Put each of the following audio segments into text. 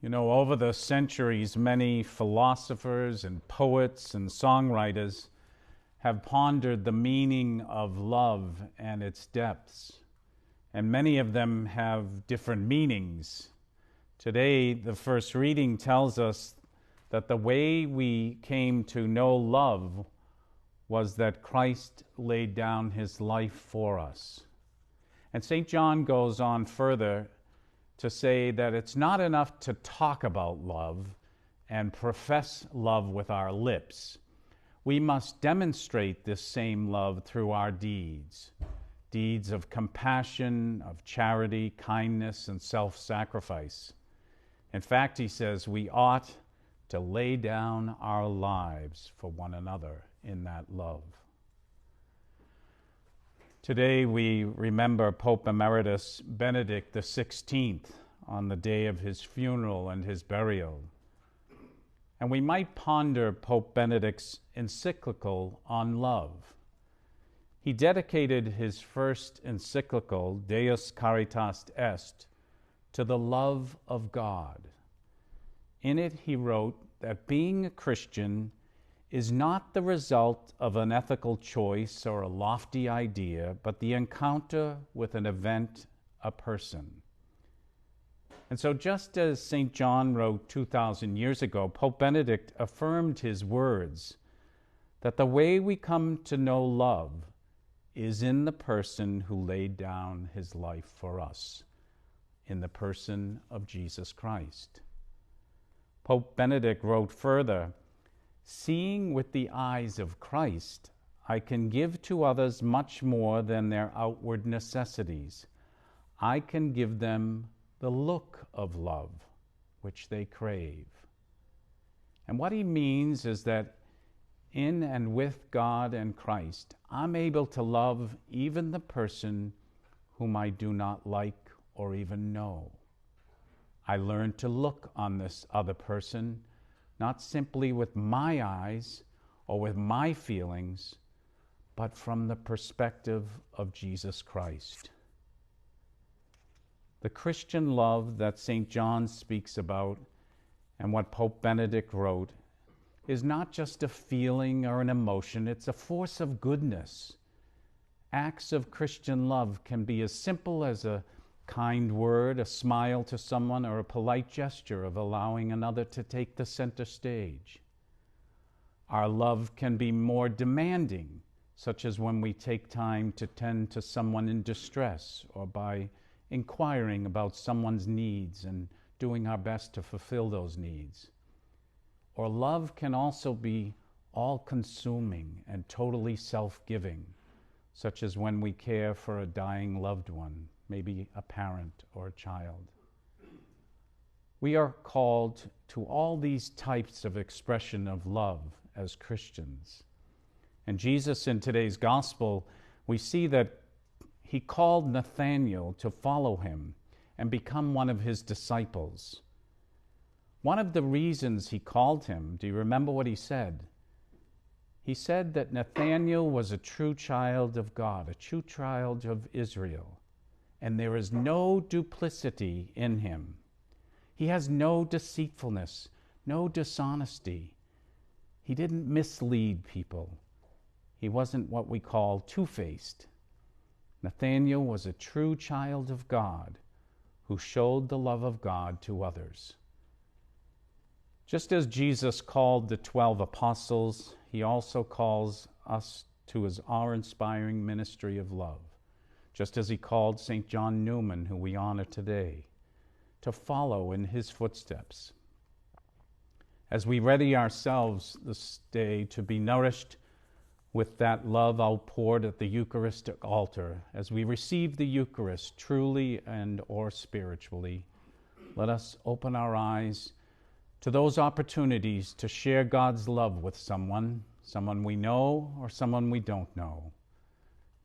You know, over the centuries, many philosophers and poets and songwriters have pondered the meaning of love and its depths, and many of them have different meanings. Today, the first reading tells us that the way we came to know love was that Christ laid down his life for us. And St. John goes on further to say that it's not enough to talk about love and profess love with our lips. We must demonstrate this same love through our deeds, deeds of compassion, of charity, kindness, and self-sacrifice. In fact, he says we ought to lay down our lives for one another in that love. Today we remember Pope Emeritus Benedict XVI on the day of his funeral and his burial. And we might ponder Pope Benedict's encyclical on love. He dedicated his first encyclical, Deus Caritas Est, to the love of God. In it he wrote that being a Christian is not the result of an ethical choice or a lofty idea, but the encounter with an event, a person. And so just as St. John wrote 2,000 years ago, Pope Benedict affirmed his words that the way we come to know love is in the person who laid down his life for us, in the person of Jesus Christ. Pope Benedict wrote further, "Seeing with the eyes of Christ, I can give to others much more than their outward necessities. I can give them the look of love, which they crave." And what he means is that in and with God and Christ, I'm able to love even the person whom I do not like or even know. I learn to look on this other person not simply with my eyes or with my feelings, but from the perspective of Jesus Christ. The Christian love that St. John speaks about and what Pope Benedict wrote is not just a feeling or an emotion, it's a force of goodness. Acts of Christian love can be as simple as a kind word, a smile to someone, or a polite gesture of allowing another to take the center stage. Our love can be more demanding, such as when we take time to tend to someone in distress, or by inquiring about someone's needs and doing our best to fulfill those needs. Or love can also be all-consuming and totally self-giving, such as when we care for a dying loved one, maybe a parent or a child. We are called to all these types of expression of love as Christians. And Jesus, in today's gospel, we see that he called Nathanael to follow him and become one of his disciples. One of the reasons he called him, do you remember what he said? He said that Nathanael was a true child of God, a true child of Israel. And there is no duplicity in him. He has no deceitfulness, no dishonesty. He didn't mislead people. He wasn't what we call two-faced. Nathanael was a true child of God who showed the love of God to others. Just as Jesus called the 12 apostles, he also calls us to his awe-inspiring ministry of love. Just as he called St. John Newman, who we honor today, to follow in his footsteps. As we ready ourselves this day to be nourished with that love outpoured at the Eucharistic altar, as we receive the Eucharist truly and or spiritually, let us open our eyes to those opportunities to share God's love with someone we know or someone we don't know.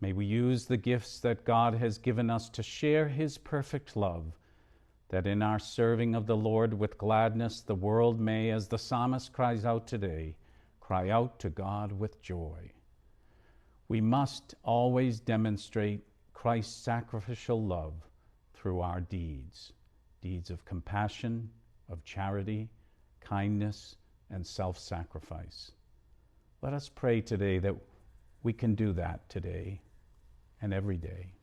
May we use the gifts that God has given us to share his perfect love, that in our serving of the Lord with gladness, the world may, as the psalmist cries out today, cry out to God with joy. We must always demonstrate Christ's sacrificial love through our deeds, deeds of compassion, of charity, kindness, and self-sacrifice. Let us pray today that we can do that today and every day.